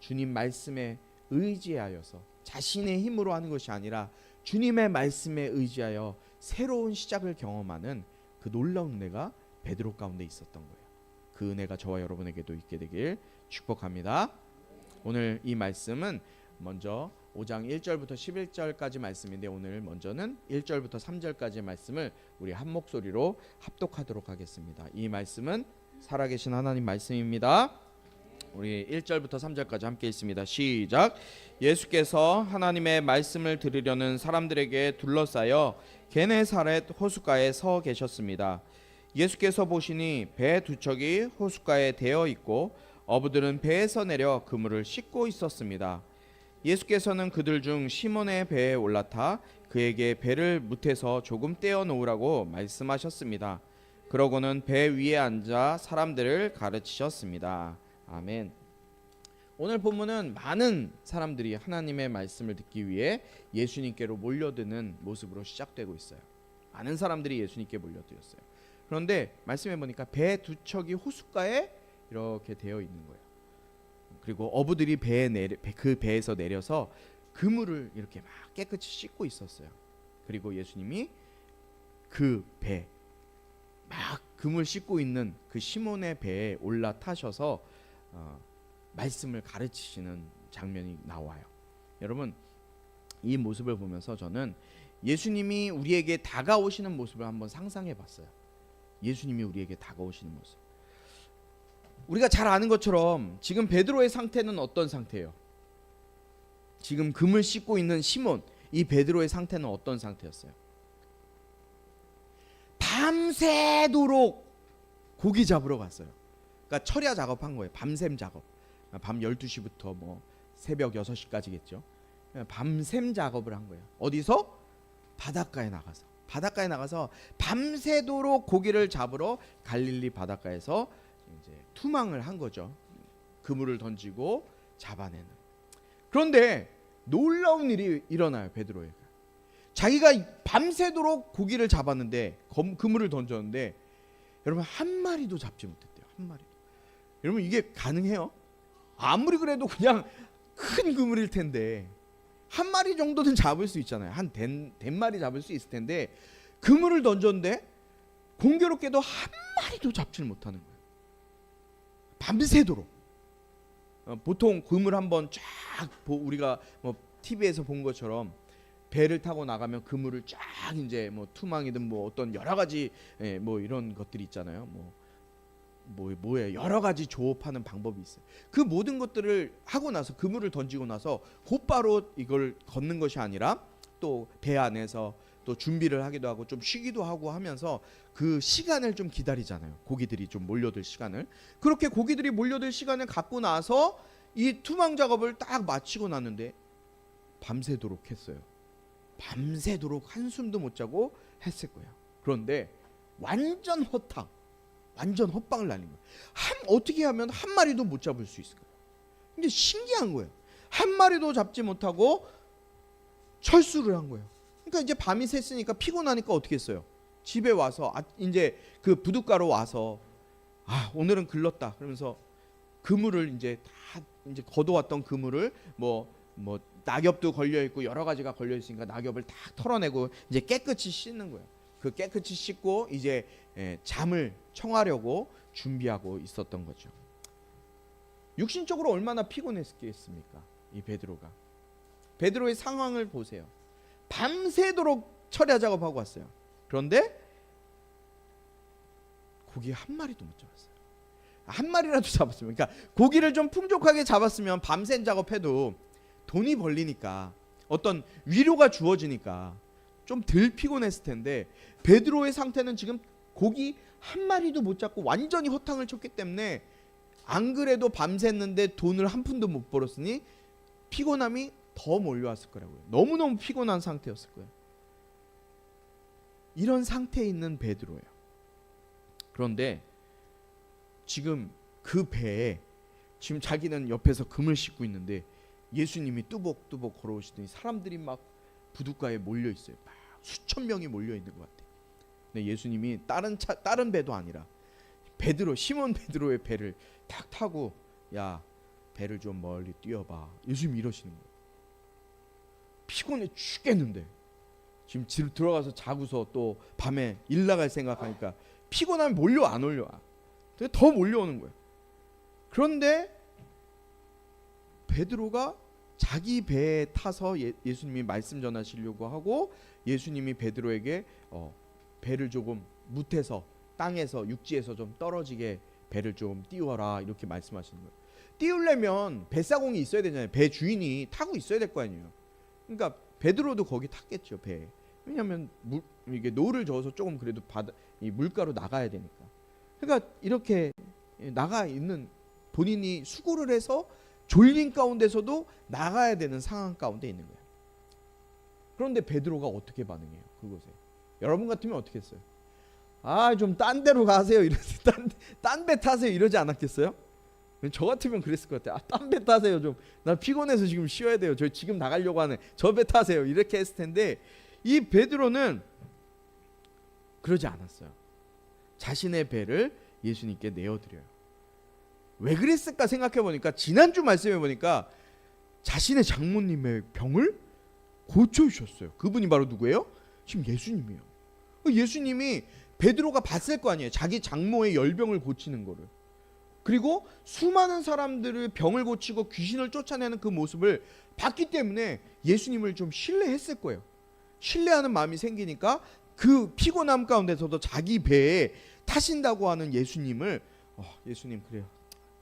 주님 말씀에 의지하여서 자신의 힘으로 하는 것이 아니라 주님의 말씀에 의지하여 새로운 시작을 경험하는 그 놀라운 은혜가 베드로 가운데 있었던 거예요. 그 은혜가 저와 여러분에게도 있게 되길 축복합니다. 오늘 이 말씀은 먼저 5장 1절부터 11절까지 말씀인데, 오늘 먼저는 1절부터 3절까지의 말씀을 우리 한 목소리로 합독하도록 하겠습니다. 이 말씀은 살아계신 하나님 말씀입니다. 우리 1절부터 3절까지 함께 있습니다. 시작. 예수께서 하나님의 말씀을 들으려는 사람들에게 둘러싸여 게네사렛 호숫가에 서 계셨습니다. 예수께서 보시니 배 두 척이 호숫가에 대어 있고 어부들은 배에서 내려 그물을 씻고 있었습니다. 예수께서는 그들 중 시몬의 배에 올라타 그에게 배를 무태서 조금 떼어 놓으라고 말씀하셨습니다. 그러고는 배 위에 앉아 사람들을 가르치셨습니다. 아멘. 오늘 본문은 많은 사람들이 하나님의 말씀을 듣기 위해 예수님께로 몰려드는 모습으로 시작되고 있어요. 많은 사람들이 예수님께 몰려들었어요. 그런데 말씀해 보니까 배 두 척이 호숫가에 이렇게 되어 있는 거예요. 그리고 어부들이 그 배에서 내려서 그물을 이렇게 막 깨끗이 씻고 있었어요. 그리고 예수님이 그 배, 막 그물 씻고 있는 그 시몬의 배에 올라타셔서 말씀을 가르치시는 장면이 나와요. 여러분, 이 모습을 보면서 저는 예수님이 우리에게 다가오시는 모습을 한번 상상해 봤어요. 예수님이 우리에게 다가오시는 모습. 우리가 잘 아는 것처럼 지금 베드로의 상태는 어떤 상태예요? 지금 금을 씻고 있는 시몬, 이 베드로의 상태는 어떤 상태였어요? 밤새도록 고기 잡으러 갔어요. 그러니까 철야 작업한 거예요. 밤샘 작업. 밤 12시부터 뭐 새벽 6시까지겠죠. 밤샘 작업을 한 거예요. 어디서? 바닷가에 나가서 밤새도록 고기를 잡으러 갈릴리 바닷가에서 이제 투망을 한 거죠. 그물을 던지고 잡아내는. 그런데 놀라운 일이 일어나요. 베드로에게. 자기가 밤새도록 고기를 잡았는데, 그물을 던졌는데, 여러분 한 마리도 잡지 못했대요. 한 마리도. 여러분 이게 가능해요? 아무리 그래도 그냥 큰 그물일 텐데 한 마리 정도는 잡을 수 있잖아요. 한 댓마리 잡을 수 있을 텐데 그물을 던졌는데 공교롭게도 한 마리도 잡질 못하는 거예요. 밤새도록. 보통 그물 한번 쫙 우리가 뭐 TV에서 본 것처럼 배를 타고 나가면 그물을 쫙 이제 뭐 투망이든 뭐 어떤 여러 가지 뭐 이런 것들이 있잖아요. 뭐예요? 여러 가지 조업하는 방법이 있어요. 그 모든 것들을 하고 나서 그물을 던지고 나서 곧바로 이걸 걷는 것이 아니라 또 배 안에서 또 준비를 하기도 하고 좀 쉬기도 하고 하면서 그 시간을 좀 기다리잖아요. 고기들이 좀 몰려들 시간을. 그렇게 고기들이 몰려들 시간을 갖고 나서 이 투망 작업을 딱 마치고 났는데 밤새도록 했어요. 밤새도록 한숨도 못 자고 했을 거예요. 그런데 완전 헛방을 날린 거예요. 어떻게 하면 한 마리도 못 잡을 수 있을까요? 근데 신기한 거예요. 한 마리도 잡지 못하고 철수를 한 거예요. 그러니까 이제 밤이 샜으니까 피곤하니까 어떻게 했어요? 집에 와서 이제 그 부둣가로 와서 오늘은 글렀다 그러면서 그물을 이제 다 이제 걷어왔던 그물을 뭐 낙엽도 걸려 있고 여러 가지가 걸려 있으니까 낙엽을 다 털어내고 이제 깨끗이 씻는 거예요. 그 깨끗이 씻고 이제 잠을 청하려고 준비하고 있었던 거죠. 육신적으로 얼마나 피곤했겠습니까? 이 베드로의 상황을 보세요. 밤새도록 철야 작업하고 왔어요. 그런데 고기 한 마리도 못 잡았어요. 한 마리라도 잡았으면, 그러니까 고기를 좀 풍족하게 잡았으면 밤샘 작업해도 돈이 벌리니까 어떤 위로가 주어지니까 좀 덜 피곤했을 텐데, 베드로의 상태는 지금 고기 한 마리도 못 잡고 완전히 허탕을 쳤기 때문에 안 그래도 밤샜는데 돈을 한 푼도 못 벌었으니 피곤함이 더 몰려왔을 거라고요. 너무너무 피곤한 상태였을 거예요. 이런 상태에 있는 베드로예요. 그런데 지금 그 배에 지금 자기는 옆에서 금을 싣고 있는데 예수님이 뚜벅뚜벅 걸어오시더니 사람들이 막 부둣가에 몰려 있어요. 막 수천 명이 몰려 있는 것 같아요. 근데 예수님이 다른 배도 아니라 시몬 베드로의 배를 딱 타고, 야 배를 좀 멀리 띄워봐. 예수님 이러시는 거예요. 피곤해 죽겠는데 지금 집 들어가서 자고서 또 밤에 일 나갈 생각하니까 피곤하면 몰려 안 올려와. 더 몰려오는 거예요. 그런데 베드로가 자기 배에 타서 예수님이 말씀 전하시려고 하고 예수님이 베드로에게 배를 조금 무태서 땅에서 육지에서 좀 떨어지게 배를 좀 띄워라 이렇게 말씀하시는 거예요. 띄우려면 뱃사공이 있어야 되잖아요. 배 주인이 타고 있어야 될 거 아니에요. 그러니까 베드로도 거기 탔겠죠, 배에. 왜냐하면 이게 노를 저어서 조금 그래도 이 물가로 나가야 되니까. 그러니까 이렇게 나가 있는 본인이 수고를 해서 졸린 가운데서도 나가야 되는 상황 가운데 있는 거예요. 그런데 베드로가 어떻게 반응해요? 그곳에. 여러분 같으면 어떻게 했어요? 아, 좀 딴 데로 가세요. 이러지. 딴 배 타세요. 이러지 않았겠어요? 저 같으면 그랬을 것 같아요. 아, 딴 배 타세요. 좀 나 피곤해서 지금 쉬어야 돼요. 저 지금 나가려고 하는 저 배 타세요. 이렇게 했을 텐데 이 베드로는 그러지 않았어요. 자신의 배를 예수님께 내어드려요. 왜 그랬을까 생각해 보니까 지난주 말씀해 보니까 자신의 장모님의 병을 고쳐주셨어요. 그분이 바로 누구예요? 지금 예수님이에요. 예수님이 베드로가 봤을 거 아니에요. 자기 장모의 열병을 고치는 거를. 그리고 수많은 사람들을 병을 고치고 귀신을 쫓아내는 그 모습을 봤기 때문에 예수님을 좀 신뢰했을 거예요. 신뢰하는 마음이 생기니까 그 피곤함 가운데서도 자기 배에 타신다고 하는 예수님을 예수님 그래요.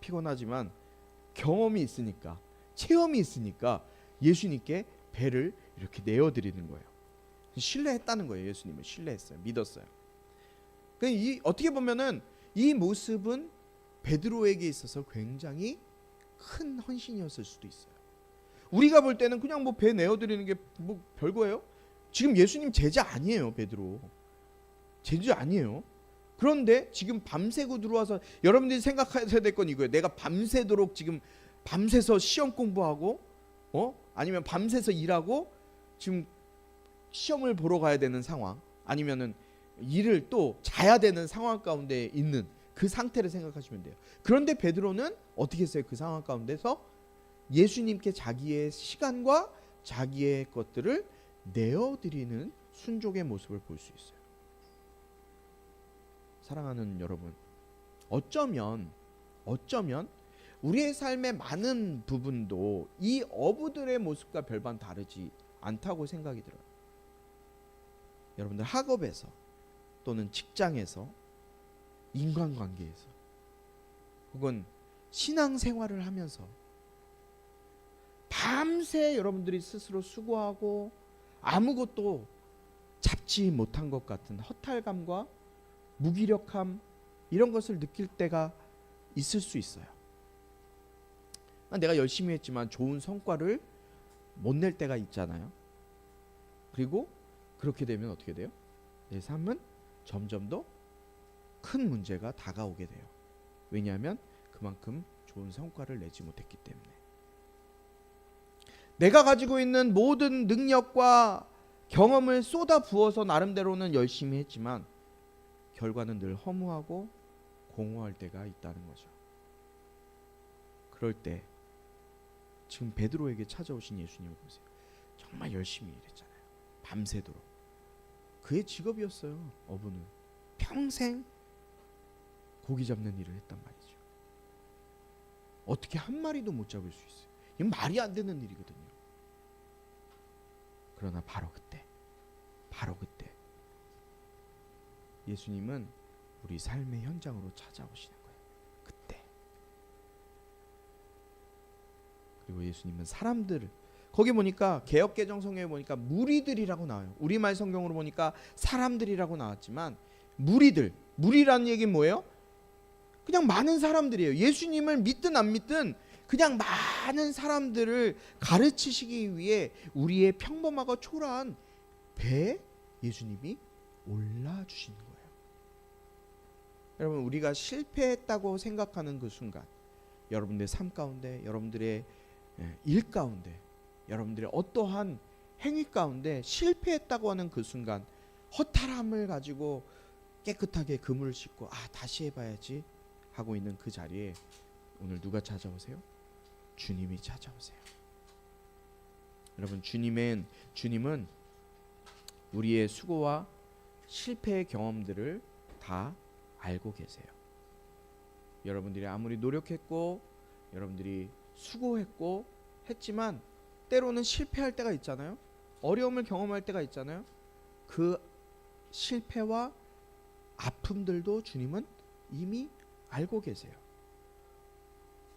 피곤하지만 경험이 있으니까 체험이 있으니까 예수님께 배를 이렇게 내어드리는 거예요. 신뢰했다는 거예요. 예수님을 신뢰했어요. 믿었어요. 어떻게 보면은 이 모습은 베드로에게 있어서 굉장히 큰 헌신이었을 수도 있어요. 우리가 볼 때는 그냥 뭐 배 내어드리는 게 뭐 별거예요. 지금 예수님 제자 아니에요. 베드로 제자 아니에요. 그런데 지금 밤새고 들어와서 여러분들이 생각하셔야 될 건 이거예요. 내가 밤새도록 지금 밤새서 시험 공부하고 아니면 밤새서 일하고 지금 시험을 보러 가야 되는 상황 아니면은 일을 또 자야 되는 상황 가운데 있는 그 상태를 생각하시면 돼요. 그런데 베드로는 어떻게 했어요? 그 상황 가운데서 예수님께 자기의 시간과 자기의 것들을 내어드리는 순종의 모습을 볼 수 있어요. 사랑하는 여러분, 어쩌면 우리의 삶의 많은 부분도 이 어부들의 모습과 별반 다르지 않다고 생각이 들어요. 여러분들 학업에서 또는 직장에서 인간관계에서 혹은 신앙생활을 하면서 밤새 여러분들이 스스로 수고하고 아무것도 잡지 못한 것 같은 허탈감과 무기력함 이런 것을 느낄 때가 있을 수 있어요. 내가 열심히 했지만 좋은 성과를 못 낼 때가 있잖아요. 그리고 그렇게 되면 어떻게 돼요? 내 삶은 점점 더 큰 문제가 다가오게 돼요. 왜냐하면 그만큼 좋은 성과를 내지 못했기 때문에. 내가 가지고 있는 모든 능력과 경험을 쏟아 부어서 나름대로는 열심히 했지만 결과는 늘 허무하고 공허할 때가 있다는 거죠. 그럴 때 지금 베드로에게 찾아오신 예수님을 보세요. 정말 열심히 일했잖아요. 밤새도록. 그의 직업이었어요. 어부는 평생 고기 잡는 일을 했단 말이죠. 어떻게 한 마리도 못 잡을 수 있어요? 이건 말이 안 되는 일이거든요. 그러나 바로 그때 예수님은 우리 삶의 현장으로 찾아오시는 거예요. 그때. 그리고 예수님은 사람들을 거기 보니까 개역개정성경에 보니까 무리들이라고 나와요. 우리말 성경으로 보니까 사람들이라고 나왔지만 무리라는 얘기는 뭐예요? 그냥 많은 사람들이에요. 예수님을 믿든 안 믿든 그냥 많은 사람들을 가르치시기 위해 우리의 평범하고 초라한 배에 예수님이 올라주시는 거예요. 여러분, 우리가 실패했다고 생각하는 그 순간 여러분들의 삶 가운데, 여러분들의 일 가운데, 여러분들의 어떠한 행위 가운데 실패했다고 하는 그 순간 허탈함을 가지고 깨끗하게 그물을 씻고 다시 해봐야지 하고 있는 그 자리에 오늘 누가 찾아오세요? 주님이 찾아오세요. 여러분, 주님은 우리의 수고와 실패의 경험들을 다 알고 계세요. 여러분들이 아무리 노력했고 여러분들이 수고했고 했지만 때로는 실패할 때가 있잖아요. 어려움을 경험할 때가 있잖아요. 그 실패와 아픔들도 주님은 이미 알고 계세요.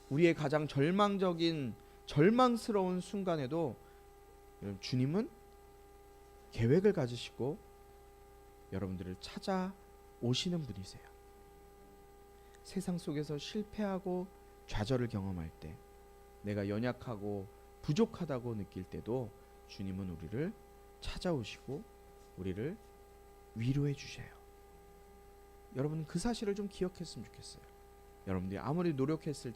우리의 가장 절망스러운 순간에도 주님은 계획을 가지시고 여러분들을 찾아오시는 분이세요. 세상 속에서 실패하고 좌절을 경험할 때, 내가 연약하고 부족하다고 느낄 때도 주님은 우리를 찾아오시고 우리를 위로해 주셔요. 여러분, 그 사실을 좀 기억했으면 좋겠어요. 여러분들이 아무리 노력했을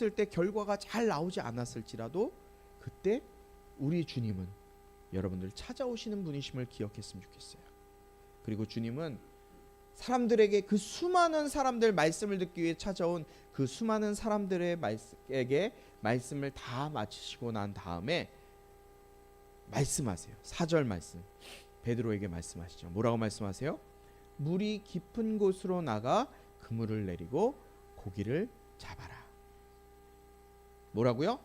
때 결과가 잘 나오지 않았을지라도 그때 우리 주님은 여러분들 찾아오시는 분이심을 기억했으면 좋겠어요. 그리고 주님은 사람들에게, 그 수많은 사람들 말씀을 듣기 위해 찾아온 그 수많은 사람들에게 말씀을 다 마치시고 난 다음에 말씀하세요. 4절 말씀, 베드로에게 말씀하시죠. 뭐라고 말씀하세요? 물이 깊은 곳으로 나가 그물을 내리고 고기를 잡아라. 뭐라고요?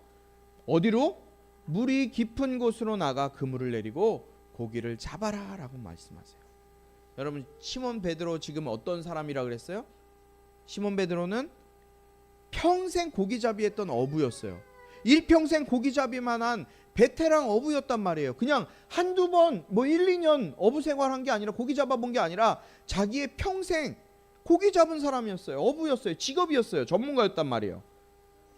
어디로? 물이 깊은 곳으로 나가 그물을 내리고 고기를 잡아라 라고 말씀하세요. 여러분, 시몬 베드로 지금 어떤 사람이라 그랬어요? 시몬 베드로는 평생 고기잡이 했던 어부였어요. 일평생 고기잡이만 한 베테랑 어부였단 말이에요. 그냥 한두 번 1, 2년 어부 생활한 게 아니라, 고기 잡아본 게 아니라 자기의 평생 고기 잡은 사람이었어요. 어부였어요. 직업이었어요. 전문가였단 말이에요.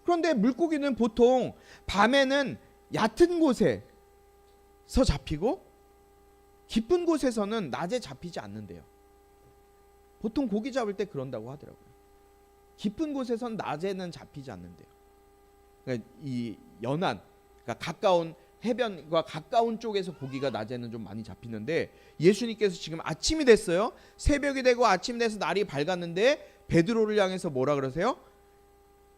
그런데 물고기는 보통 밤에는 얕은 곳에서 잡히고 깊은 곳에서는 낮에 잡히지 않는데요. 보통 고기 잡을 때 그런다고 하더라고요. 깊은 곳에서는 낮에는 잡히지 않는데요. 그러니까 이 연안, 그러니까 가까운 해변과 가까운 쪽에서 고기가 낮에는 좀 많이 잡히는데, 예수님께서 지금 아침이 됐어요. 새벽이 되고 아침 돼서 날이 밝았는데 베드로를 향해서 뭐라 그러세요?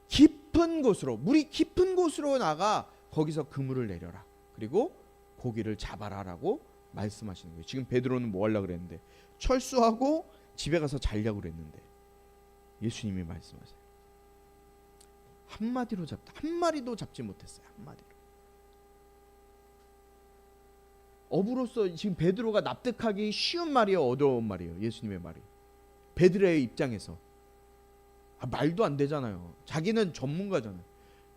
깊은 곳으로, 물이 깊은 곳으로 나가 거기서 그물을 내려라. 그리고 고기를 잡아라라고 말씀하시는 거예요. 지금 베드로는 뭐 하려고 그랬는데, 철수하고 집에 가서 자려고 그랬는데 예수님이 말씀하세요. 한 마리도 잡지 못했어요. 한 마리로. 어부로서 지금 베드로가 납득하기 쉬운 말이에요, 어려운 말이에요? 예수님의 말이. 베드로의 입장에서 말도 안 되잖아요. 자기는 전문가잖아요.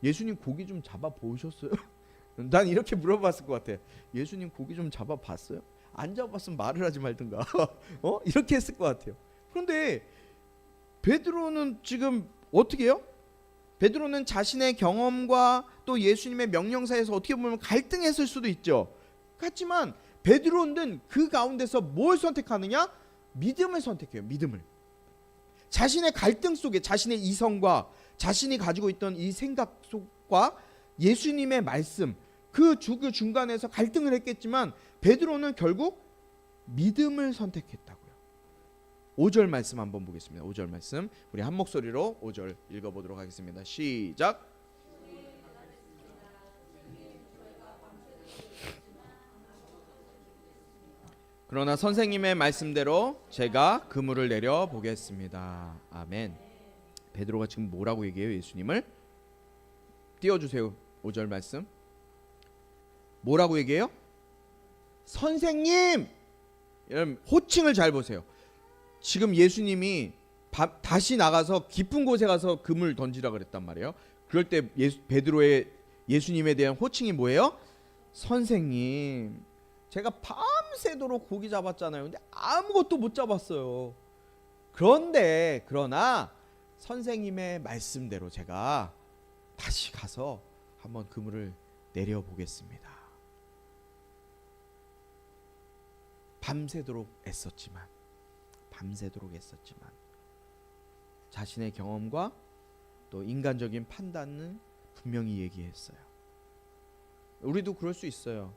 예수님 고기 좀 잡아 보셨어요? 난 이렇게 물어봤을 것 같아. 예수님 고기 좀 잡아 봤어요? 안 잡았으면 말을 하지 말든가. 이렇게 했을 것 같아요. 그런데 베드로는 지금 어떻게 해요? 베드로는 자신의 경험과 또 예수님의 명령 사이에서 어떻게 보면 갈등했을 수도 있죠. 하지만 베드로는 그 가운데서 뭘 선택하느냐? 믿음을 선택해요. 믿음을. 자신의 갈등 속에, 자신의 이성과 자신이 가지고 있던 이 생각 속과 예수님의 말씀, 그 중간에서 갈등을 했겠지만 베드로는 결국 믿음을 선택했다고요. 5절 말씀 한번 보겠습니다. 5절 말씀 우리 한 목소리로 5절 읽어보도록 하겠습니다. 시작. 그러나 선생님의 말씀대로 제가 그물을 내려 보겠습니다. 아멘. 베드로가 지금 뭐라고 얘기해요? 예수님을 띄워주세요. 5절 말씀 뭐라고 얘기해요? 선생님! 여러분 호칭을 잘 보세요. 지금 예수님이 다시 나가서 깊은 곳에 가서 그물 던지라 그랬단 말이에요. 그럴 때 베드로의 예수님에 대한 호칭이 뭐예요? 선생님. 제가 밤새도록 고기 잡았잖아요. 근데 아무것도 못 잡았어요. 그러나 선생님의 말씀대로 제가 다시 가서 한번 그물을 내려보겠습니다. 밤새도록 애썼지만 자신의 경험과 또 인간적인 판단은 분명히 얘기했어요. 우리도 그럴 수 있어요.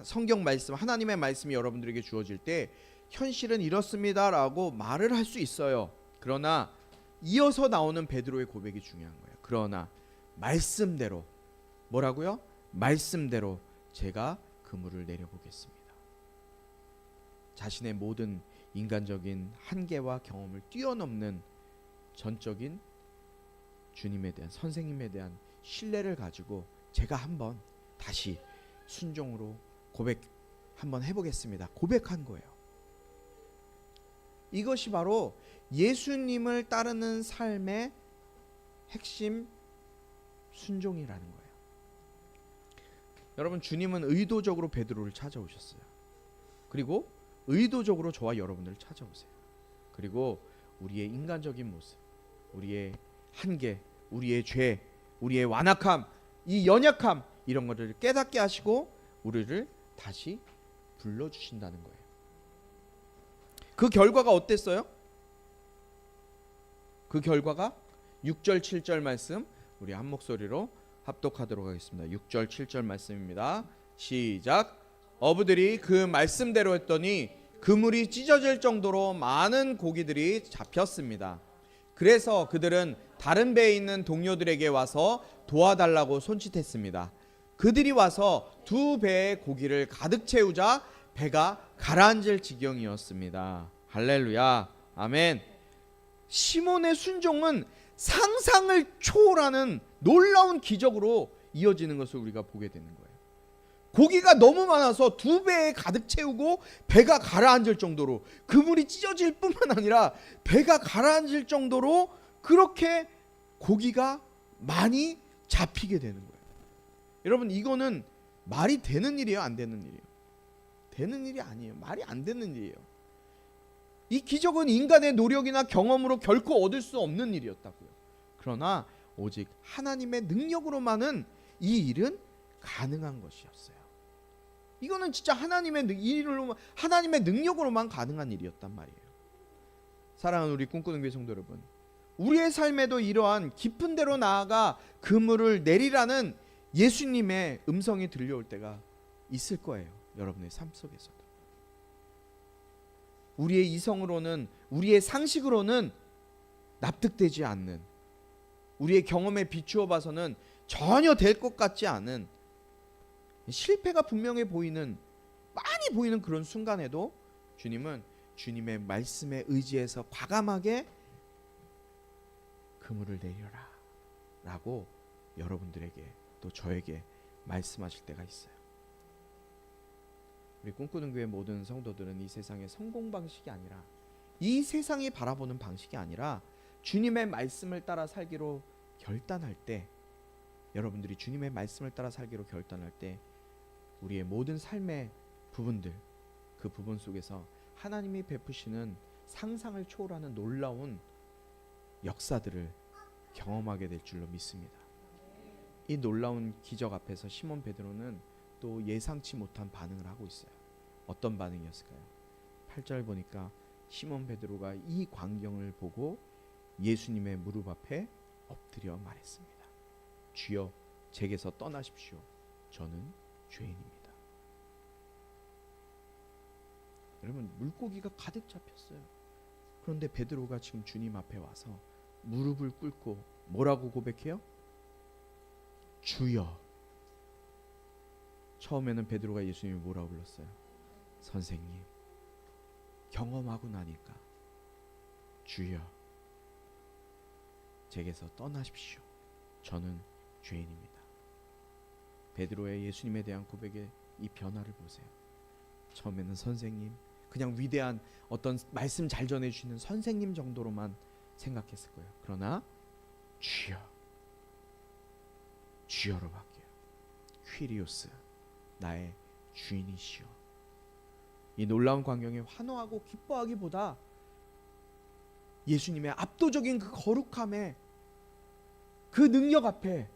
성경 말씀, 하나님의 말씀이 여러분들에게 주어질 때 현실은 이렇습니다라고 말을 할 수 있어요. 그러나 이어서 나오는 베드로의 고백이 중요한 거예요. 그러나 말씀대로 뭐라고요? 말씀대로 제가 그물을 내려보겠습니다. 자신의 모든 인간적인 한계와 경험을 뛰어넘는 전적인 주님에 대한, 선생님에 대한 신뢰를 가지고 제가 한번 다시 순종으로 고백 한번 해보겠습니다. 고백한 거예요. 이것이 바로 예수님을 따르는 삶의 핵심 순종이라는 거예요. 여러분, 주님은 의도적으로 베드로를 찾아오셨어요. 그리고 의도적으로 저와 여러분들을 찾아오세요. 그리고 우리의 인간적인 모습, 우리의 한계, 우리의 죄, 우리의 완악함, 이 연약함, 이런 것을 깨닫게 하시고 우리를 다시 불러주신다는 거예요. 그 결과가 어땠어요? 그 결과가 6절 7절 말씀 우리 한 목소리로 합독하도록 하겠습니다. 6절 7절 말씀입니다. 시작. 어부들이 그 말씀대로 했더니 그물이 찢어질 정도로 많은 고기들이 잡혔습니다. 그래서 그들은 다른 배에 있는 동료들에게 와서 도와달라고 손짓했습니다. 그들이 와서 두 배의 고기를 가득 채우자 배가 가라앉을 지경이었습니다. 할렐루야, 아멘. 시몬의 순종은 상상을 초월하는 놀라운 기적으로 이어지는 것을 우리가 보게 되는 거예요. 고기가 너무 많아서 두 배에 가득 채우고 배가 가라앉을 정도로, 그물이 찢어질 뿐만 아니라 배가 가라앉을 정도로 그렇게 고기가 많이 잡히게 되는 거예요. 여러분, 이거는 말이 되는 일이에요, 안 되는 일이에요? 되는 일이 아니에요. 말이 안 되는 일이에요. 이 기적은 인간의 노력이나 경험으로 결코 얻을 수 없는 일이었다고요. 그러나 오직 하나님의 능력으로만은 이 일은 가능한 것이었어요. 이거는 진짜 하나님의 능력으로만 가능한 일이었단 말이에요. 사랑하는 우리 꿈꾸는 교회 성도 여러분, 우리의 삶에도 이러한 깊은 데로 나아가 그물을 내리라는 예수님의 음성이 들려올 때가 있을 거예요. 여러분의 삶 속에서도. 우리의 이성으로는, 우리의 상식으로는 납득되지 않는, 우리의 경험에 비추어 봐서는 전혀 될 것 같지 않은, 실패가 분명해 보이는, 많이 보이는 그런 순간에도 주님은 주님의 말씀에 의지해서 과감하게 그물을 내려라 라고 여러분들에게 또 저에게 말씀하실 때가 있어요. 우리 꿈꾸는 교회 모든 성도들은 이 세상의 성공 방식이 아니라, 이 세상이 바라보는 방식이 아니라 주님의 말씀을 따라 살기로 결단할 때, 여러분들이 주님의 말씀을 따라 살기로 결단할 때 우리의 모든 삶의 부분들, 그 부분 속에서 하나님이 베푸시는 상상을 초월하는 놀라운 역사들을 경험하게 될 줄로 믿습니다. 이 놀라운 기적 앞에서 시몬 베드로는 또 예상치 못한 반응을 하고 있어요. 어떤 반응이었을까요? 8절 보니까 시몬 베드로가 이 광경을 보고 예수님의 무릎 앞에 엎드려 말했습니다. 주여, 제게서 떠나십시오. 저는 죄인입니다. 여러분, 물고기가 가득 잡혔어요. 그런데 베드로가 지금 주님 앞에 와서 무릎을 꿇고 뭐라고 고백해요? 주여. 처음에는 베드로가 예수님을 뭐라고 불렀어요? 선생님. 경험하고 나니까 주여, 제게서 떠나십시오. 저는 죄인입니다. 베드로의 예수님에 대한 고백의 이 변화를 보세요. 처음에는 선생님, 그냥 위대한 어떤 말씀 잘 전해주시는 선생님 정도로만 생각했을 거예요. 그러나 주여, 주여로 바뀌어요. 퀴리오스, 나의 주인이시여. 이 놀라운 광경에 환호하고 기뻐하기보다 예수님의 압도적인 그 거룩함에, 그 능력 앞에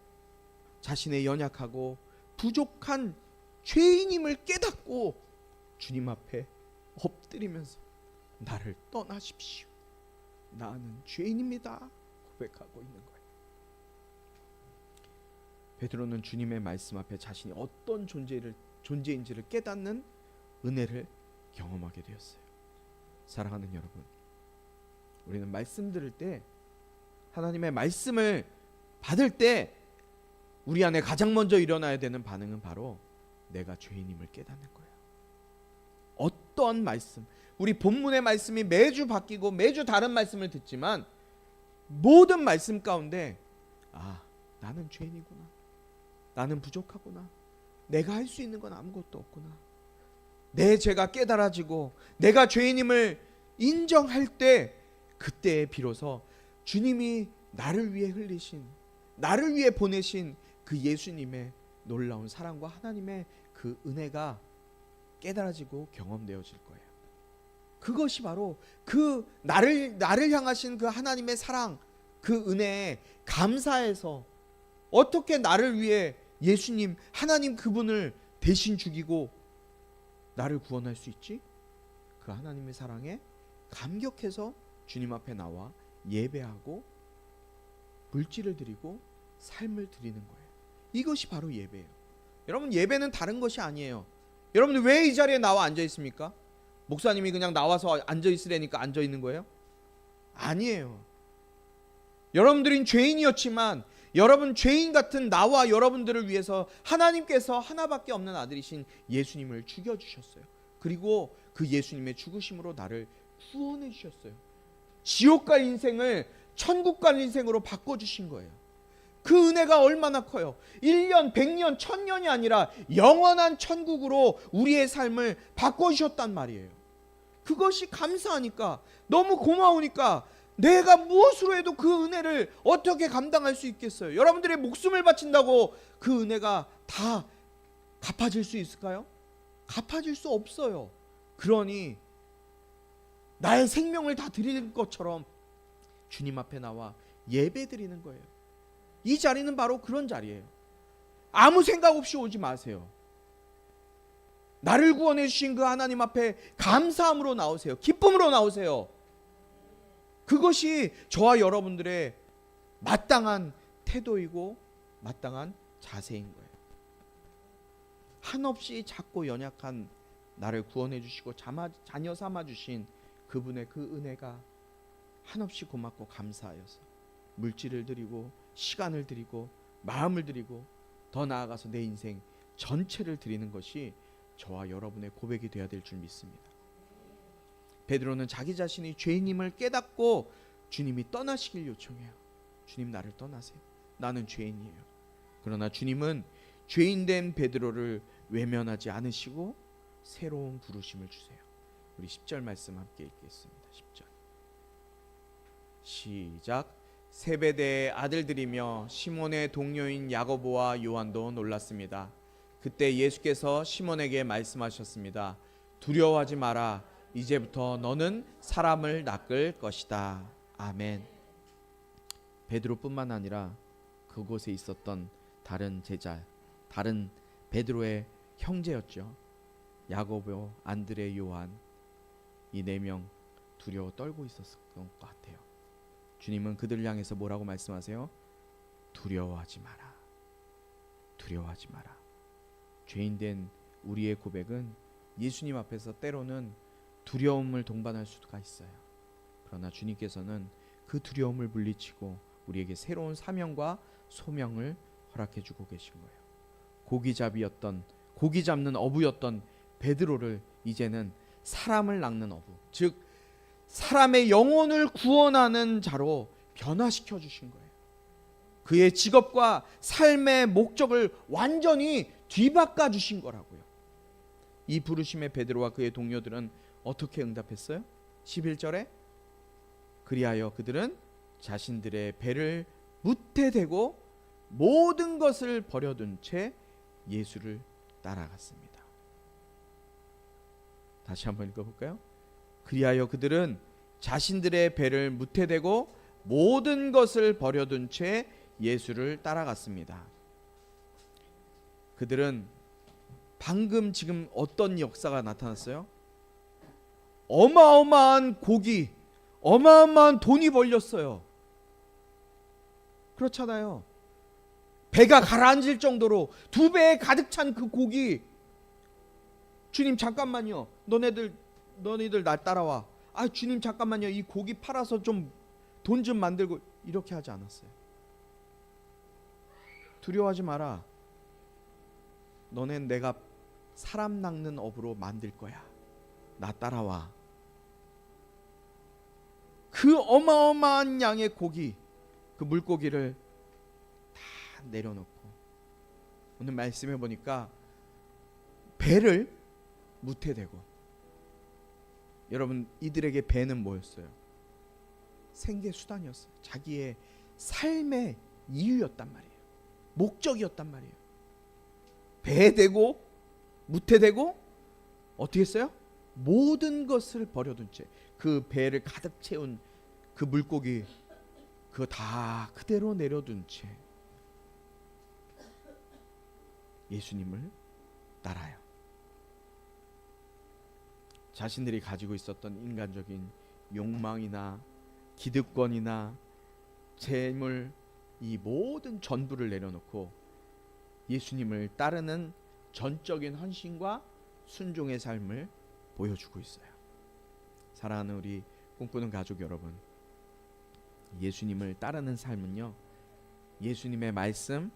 자신의 연약하고 부족한 죄인임을 깨닫고 주님 앞에 엎드리면서 나를 떠나십시오. 나는 죄인입니다. 고백하고 있는 거예요. 베드로는 주님의 말씀 앞에 자신이 어떤 존재인지를 깨닫는 은혜를 경험하게 되었어요. 사랑하는 여러분, 우리는 말씀 들을 때, 하나님의 말씀을 받을 때 우리 안에 가장 먼저 일어나야 되는 반응은 바로 내가 죄인임을 깨닫는 거예요. 어떠한 말씀, 우리 본문의 말씀이 매주 바뀌고 매주 다른 말씀을 듣지만 모든 말씀 가운데 나는 죄인이구나, 나는 부족하구나, 내가 할 수 있는 건 아무것도 없구나, 내 죄가 깨달아지고 내가 죄인임을 인정할 때, 그때에 비로소 주님이 나를 위해 흘리신, 나를 위해 보내신 그 예수님의 놀라운 사랑과 하나님의 그 은혜가 깨달아지고 경험되어질 거예요. 그것이 바로 그 나를 향하신 그 하나님의 사랑, 그 은혜에 감사해서 어떻게 나를 위해 예수님, 하나님 그분을 대신 죽이고 나를 구원할 수 있지? 그 하나님의 사랑에 감격해서 주님 앞에 나와 예배하고 물질을 드리고 삶을 드리는 거예요. 이것이 바로 예배예요. 여러분, 예배는 다른 것이 아니에요. 여러분들 왜 이 자리에 나와 앉아 있습니까? 목사님이 그냥 나와서 앉아 있으라니까 앉아 있는 거예요? 아니에요. 여러분들은 죄인이었지만 여러분 죄인 같은 나와 여러분들을 위해서 하나님께서 하나밖에 없는 아들이신 예수님을 죽여주셨어요. 그리고 그 예수님의 죽으심으로 나를 구원해 주셨어요. 지옥 갈 인생을 천국 갈 인생으로 바꿔주신 거예요. 그 은혜가 얼마나 커요. 1년, 100년, 1000년이 아니라 영원한 천국으로 우리의 삶을 바꿔주셨단 말이에요. 그것이 감사하니까, 너무 고마우니까 내가 무엇으로 해도 그 은혜를 어떻게 감당할 수 있겠어요? 여러분들의 목숨을 바친다고 그 은혜가 다 갚아질 수 있을까요? 갚아질 수 없어요. 그러니 나의 생명을 다 드리는 것처럼 주님 앞에 나와 예배 드리는 거예요. 이 자리는 바로 그런 자리예요. 아무 생각 없이 오지 마세요. 나를 구원해 주신 그 하나님 앞에 감사함으로 나오세요. 기쁨으로 나오세요. 그것이 저와 여러분들의 마땅한 태도이고 마땅한 자세인 거예요. 한없이 작고 연약한 나를 구원해 주시고 자녀 삼아 주신 그분의 그 은혜가 한없이 고맙고 감사하여서 물질을 드리고 시간을 드리고 마음을 드리고 더 나아가서 내 인생 전체를 드리는 것이 저와 여러분의 고백이 되어야 될 줄 믿습니다. 베드로는 자기 자신이 죄인임을 깨닫고 주님이 떠나시길 요청해요. 주님, 나를 떠나세요. 나는 죄인이에요. 그러나 주님은 죄인된 베드로를 외면하지 않으시고 새로운 부르심을 주세요. 우리 10절 말씀 함께 읽겠습니다. 10절 시작. 세베대의 아들들이며 시몬의 동료인 야고보와 요한도 놀랐습니다. 그때 예수께서 시몬에게 말씀하셨습니다. 두려워하지 마라. 이제부터 너는 사람을 낚을 것이다. 아멘. 베드로뿐만 아니라 그곳에 있었던 다른 제자, 다른 베드로의 형제였죠. 야고보, 안드레, 요한, 이 4명 두려워 떨고 있었을 것 같아요. 주님은 그들을 향해서 뭐라고 말씀하세요? 두려워하지 마라. 두려워하지 마라. 죄인된 우리의 고백은 예수님 앞에서 때로는 두려움을 동반할 수가 있어요. 그러나 주님께서는 그 두려움을 물리치고 우리에게 새로운 사명과 소명을 허락해 주고 계신 거예요. 고기 잡는 어부였던 베드로를 이제는 사람을 낚는 어부, 즉 사람의 영혼을 구원하는 자로 변화시켜 주신 거예요. 그의 직업과 삶의 목적을 완전히 뒤바꿔 주신 거라고요. 이 부르심에 베드로와 그의 동료들은 어떻게 응답했어요? 11절에 그리하여 그들은 자신들의 배를 무태 대고 모든 것을 버려둔 채 예수를 따라갔습니다. 다시 한번 읽어볼까요? 그리하여 그들은 자신들의 배를 무태 대고 모든 것을 버려둔 채 예수를 따라갔습니다. 그들은 방금 지금 어떤 역사가 나타났어요? 어마어마한 고기, 어마어마한 돈이 벌렸어요. 그렇잖아요. 배가 가라앉을 정도로 2배에 가득 찬 그 고기. 주님 잠깐만요. 너네들 날 따라와. 아 주님 잠깐만요. 이 고기 팔아서 좀 돈 좀 만들고, 이렇게 하지 않았어요. 두려워하지 마라. 너넨 내가 사람 낚는 업으로 만들 거야. 나 따라와. 그 어마어마한 양의 고기, 그 물고기를 다 내려놓고, 오늘 말씀해 보니까 배를 무태 대고, 여러분 이들에게 배는 뭐였어요? 생계 수단이었어요. 자기의 삶의 이유였단 말이에요. 목적이었단 말이에요. 배 대고 무태 대고 어떻게 했어요? 모든 것을 버려둔 채 그 배를 가득 채운 그 물고기 그거 다 그대로 내려둔 채 예수님을 따라요. 자신들이 가지고 있었던 인간적인 욕망이나 기득권이나 재물, 이 모든 전부를 내려놓고 예수님을 따르는 전적인 헌신과 순종의 삶을 보여주고 있어요. 사랑하는 우리 꿈꾸는 가족 여러분, 예수님을 따르는 삶은요, 예수님의 말씀,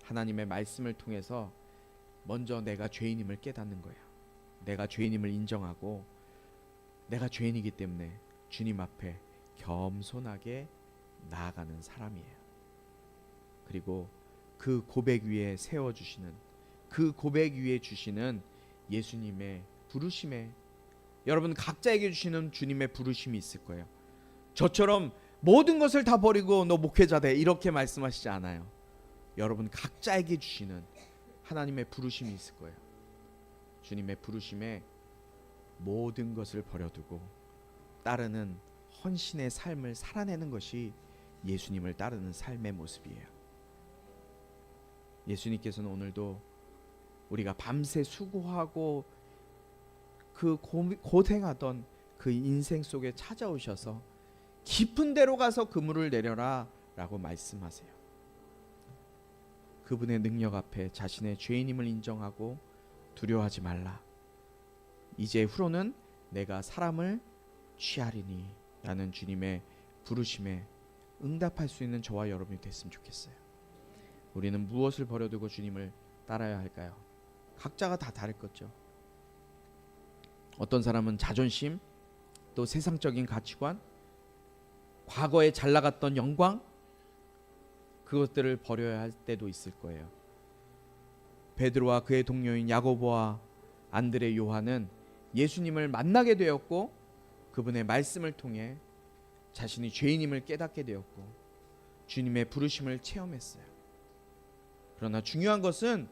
하나님의 말씀을 통해서 먼저 내가 죄인임을 깨닫는 거예요. 내가 죄인임을 인정하고 내가 죄인이기 때문에 주님 앞에 겸손하게 나아가는 사람이에요. 그리고 그 고백 위에 세워주시는, 그 고백 위에 주시는 예수님의 부르심에, 여러분 각자에게 주시는 주님의 부르심이 있을 거예요. 저처럼 모든 것을 다 버리고 너 목회자 돼 이렇게 말씀하시지 않아요. 여러분 각자에게 주시는 하나님의 부르심이 있을 거예요. 주님의 부르심에 모든 것을 버려두고 따르는 헌신의 삶을 살아내는 것이 예수님을 따르는 삶의 모습이에요. 예수님께서는 오늘도 우리가 밤새 수고하고 그 고생하던 그 인생 속에 찾아오셔서 깊은 데로 가서 그물을 내려라 라고 말씀하세요. 그분의 능력 앞에 자신의 죄인임을 인정하고 두려워하지 말라. 이제 후로는 내가 사람을 취하리니 라는 주님의 부르심에 응답할 수 있는 저와 여러분이 됐으면 좋겠어요. 우리는 무엇을 버려두고 주님을 따라야 할까요? 각자가 다 다를 거죠. 어떤 사람은 자존심, 또 세상적인 가치관, 과거에 잘 나갔던 영광, 그것들을 버려야 할 때도 있을 거예요. 베드로와 그의 동료인 야고보와 안드레, 요한은 예수님을 만나게 되었고 그분의 말씀을 통해 자신이 죄인임을 깨닫게 되었고 주님의 부르심을 체험했어요. 그러나 중요한 것은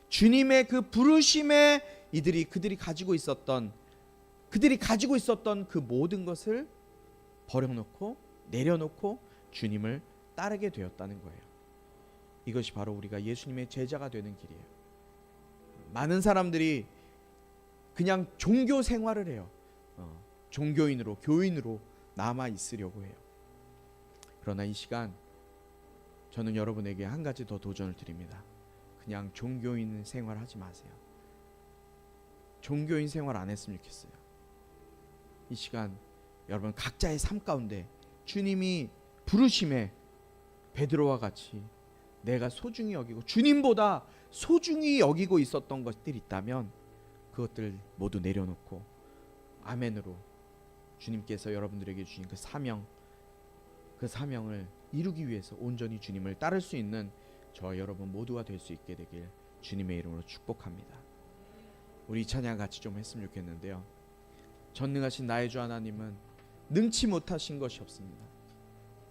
주님의 그 부르심에 그들이 가지고 있었던 그 모든 것을 버려놓고 내려놓고 주님을 따르게 되었다는 거예요. 이것이 바로 우리가 예수님의 제자가 되는 길이에요. 많은 사람들이 그냥 종교 생활을 해요. 종교인으로, 교인으로 남아 있으려고 해요. 그러나 이 시간 저는 여러분에게 한 가지 더 도전을 드립니다. 그냥 종교인 생활하지 마세요. 종교인 생활 안 했으면 좋겠어요. 이 시간 여러분 각자의 삶 가운데 주님이 부르심에 베드로와 같이 내가 소중히 여기고 주님보다 소중히 여기고 있었던 것들이 있다면 그것들 모두 내려놓고 아멘으로 주님께서 여러분들에게 주신 그 사명을 이루기 위해서 온전히 주님을 따를 수 있는 저와 여러분 모두가 될 수 있게 되길 주님의 이름으로 축복합니다. 우리 찬양 같이 좀 했으면 좋겠는데요. 전능하신 나의 주 하나님은 능치 못하신 것이 없습니다.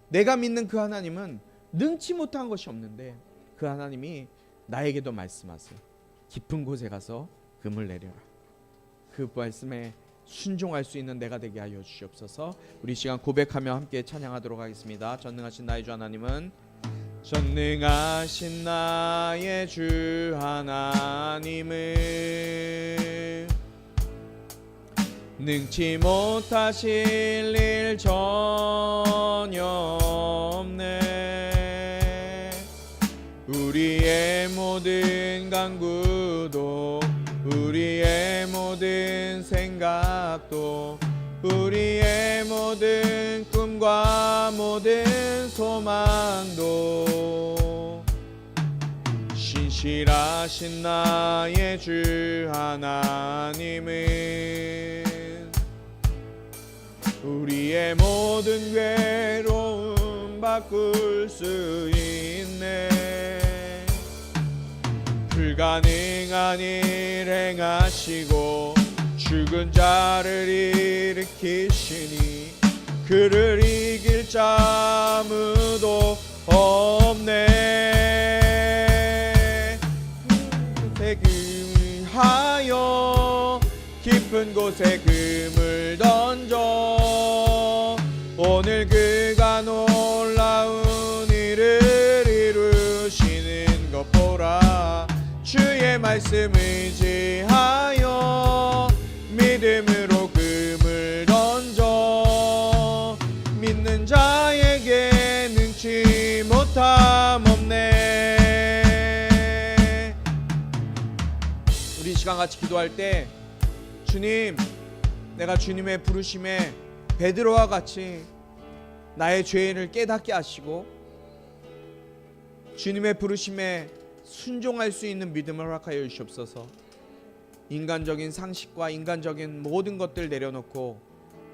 내가 믿는 그 하나님은 능치 못한 것이 없는데 그 하나님이 나에게도 말씀하세요. 깊은 곳에 가서 금을 내려라. 그 말씀에 순종할 수 있는 내가 되게 하여 주시옵소서. 우리 시간 고백하며 함께 찬양하도록 하겠습니다. 전능하신 나의 주 하나님은 전능하신 나의 주 하나님은 능치 못하실 일 전혀 없네. 우리의 모든 간구도 우리의 모든 생각도 우리의 모든 꿈과 모든 소망도 신실하신 나의 주 하나님은 우리의 모든 괴로움 바꿀 수 있네. 불가능한 일 행하시고 죽은 자를 일으키시니 그를 이길 자 아무도 없네. 금하여 깊은 곳에 금을 던져 오늘 그가 놀라운 일을 이루시는 것 보라. 주의 말씀 의지하여 믿음으로 금을 던져 믿는 자에게 능치 못함 없네. 우리 시간 같이 기도할 때 주님, 내가 주님의 부르심에 베드로와 같이 나의 죄를 깨닫게 하시고 주님의 부르심에 순종할 수 있는 믿음을 허락하여 주시옵소서. 인간적인 상식과 인간적인 모든 것들 내려놓고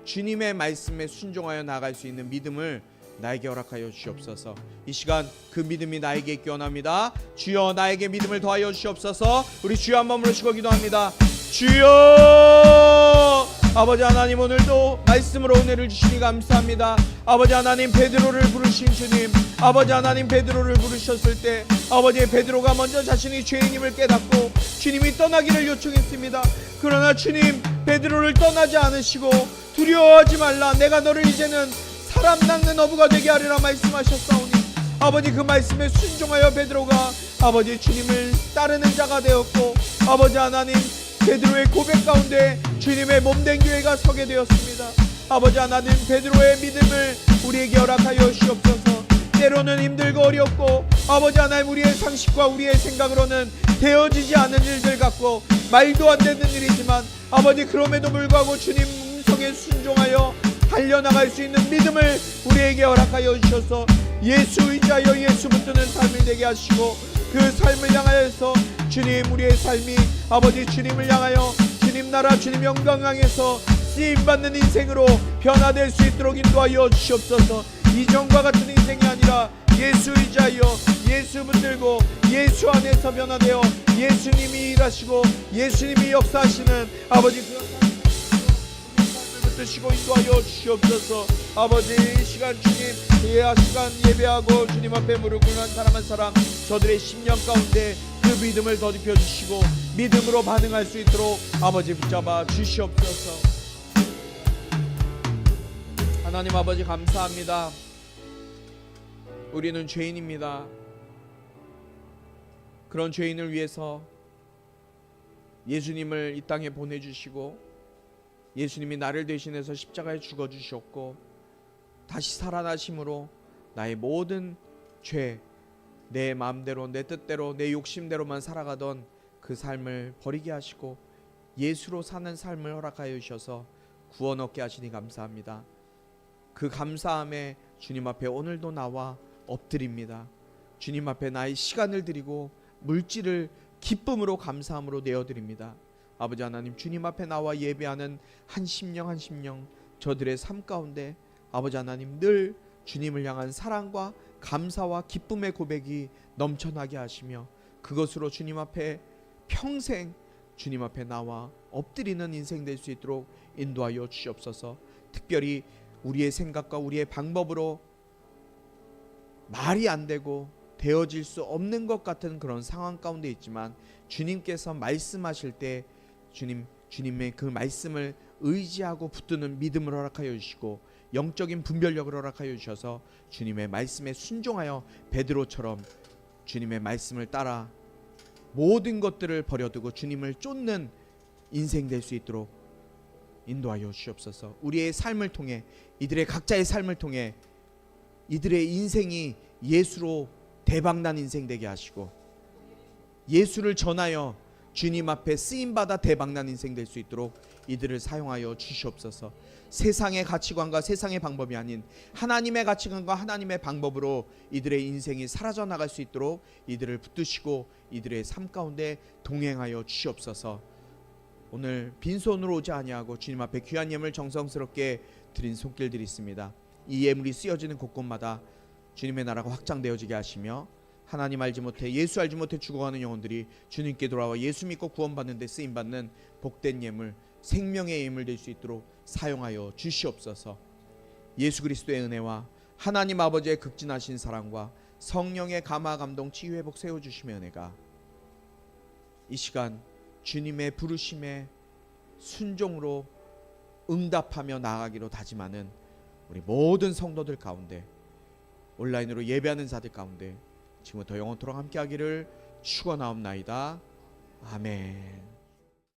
주님의 말씀에 순종하여 나아갈 수 있는 믿음을 나에게 허락하여 주시옵소서. 이 시간 그 믿음이 나에게 있기 원합니다. 주여 나에게 믿음을 더하여 주시옵소서. 우리 주여 한번 부르시고 기도합니다. 주여, 아버지 하나님, 오늘도 말씀으로 은혜를 주시니 감사합니다. 아버지 하나님, 베드로를 부르신 주님, 아버지 하나님, 베드로를 부르셨을 때 아버지 베드로가 먼저 자신이 죄인임을 깨닫고 주님이 떠나기를 요청했습니다. 그러나 주님 베드로를 떠나지 않으시고 두려워하지 말라, 내가 너를 이제는 사람 낚는 어부가 되게 하리라 말씀하셨사오니 아버지 그 말씀에 순종하여 베드로가 아버지 주님을 따르는 자가 되었고 아버지 하나님 베드로의 고백 가운데 주님의 몸된 교회가 서게 되었습니다. 아버지 하나님 베드로의 믿음을 우리에게 허락하여 주시옵소서. 때로는 힘들고 어렵고 아버지 하나님 우리의 상식과 우리의 생각으로는 되어지지 않은 일들 같고 말도 안 되는 일이지만 아버지 그럼에도 불구하고 주님 음성에 순종하여 달려나갈 수 있는 믿음을 우리에게 허락하여 주셔서 예수 의지하여 예수 붙드는 삶이 되게 하시고 그 삶을 향하여서 주님 우리의 삶이 아버지 주님을 향하여 주님 나라 주님 영광 향해서 쓰임받는 인생으로 변화될 수 있도록 인도하여 주시옵소서. 이전과 같은 인생이 아니라 예수 의지하여 예수 붙들고 예수 안에서 변화되어 예수님이 일하시고 예수님이 역사하시는 아버지 그 삶을 붙드시고 인도하여 주시옵소서. 아버지 이 시간 주님 이 시간 예배하고 주님 앞에 무릎 꿇는 사람 한 사람 저들의 심령 가운데 그 믿음을 더듬혀 주시고 믿음으로 반응할 수 있도록 아버지 붙잡아 주시옵소서. 하나님 아버지 감사합니다. 우리는 죄인입니다. 그런 죄인을 위해서 예수님을 이 땅에 보내주시고 예수님이 나를 대신해서 십자가에 죽어주셨고 다시 살아나심으로 나의 모든 죄, 내 마음대로 내 뜻대로 내 욕심대로만 살아가던 그 삶을 버리게 하시고 예수로 사는 삶을 허락하여 주셔서 구원 얻게 하시니 감사합니다. 그 감사함에 주님 앞에 오늘도 나와 엎드립니다. 주님 앞에 나의 시간을 드리고 물질을 기쁨으로 감사함으로 내어드립니다. 아버지 하나님 주님 앞에 나와 예배하는 한 심령 한 심령 저들의 삶 가운데 아버지 하나님 늘 주님을 향한 사랑과 감사와 기쁨의 고백이 넘쳐나게 하시며 그것으로 주님 앞에 평생 주님 앞에 나와 엎드리는 인생 될 수 있도록 인도하여 주시옵소서. 특별히 우리의 생각과 우리의 방법으로 말이 안 되고 되어질 수 없는 것 같은 그런 상황 가운데 있지만 주님께서 말씀하실 때 주님의 그 말씀을 의지하고 붙드는 믿음을 허락하여 주시고 영적인 분별력을 허락하여 주셔서 주님의 말씀에 순종하여 베드로처럼 주님의 말씀을 따라 모든 것들을 버려두고 주님을 쫓는 인생 될 수 있도록 인도하여 주시옵소서. 우리의 삶을 통해 이들의 각자의 삶을 통해 이들의 인생이 예수로 대박난 인생 되게 하시고 예수를 전하여 주님 앞에 쓰임받아 대박난 인생 될 수 있도록 이들을 사용하여 주시옵소서. 세상의 가치관과 세상의 방법이 아닌 하나님의 가치관과 하나님의 방법으로 이들의 인생이 사라져 나갈 수 있도록 이들을 붙드시고 이들의 삶 가운데 동행하여 주시옵소서. 오늘 빈손으로 오지 아니하고 주님 앞에 귀한 예물 정성스럽게 드린 손길들이 있습니다. 이 예물이 쓰여지는 곳곳마다 주님의 나라가 확장되어지게 하시며 하나님 알지 못해 예수 알지 못해 죽어가는 영혼들이 주님께 돌아와 예수 믿고 구원받는 데 쓰임받는 복된 예물, 생명의 예물 될 수 있도록 사용하여 주시옵소서. 예수 그리스도의 은혜와 하나님 아버지의 극진하신 사랑과 성령의 감화 감동 치유 회복 세워주심의 은혜가 이 시간 주님의 부르심에 순종으로 응답하며 나아가기로 다짐하는 우리 모든 성도들 가운데, 온라인으로 예배하는 자들 가운데 지금부터 영원토록 함께하기를 축원하옵나이다. 아멘.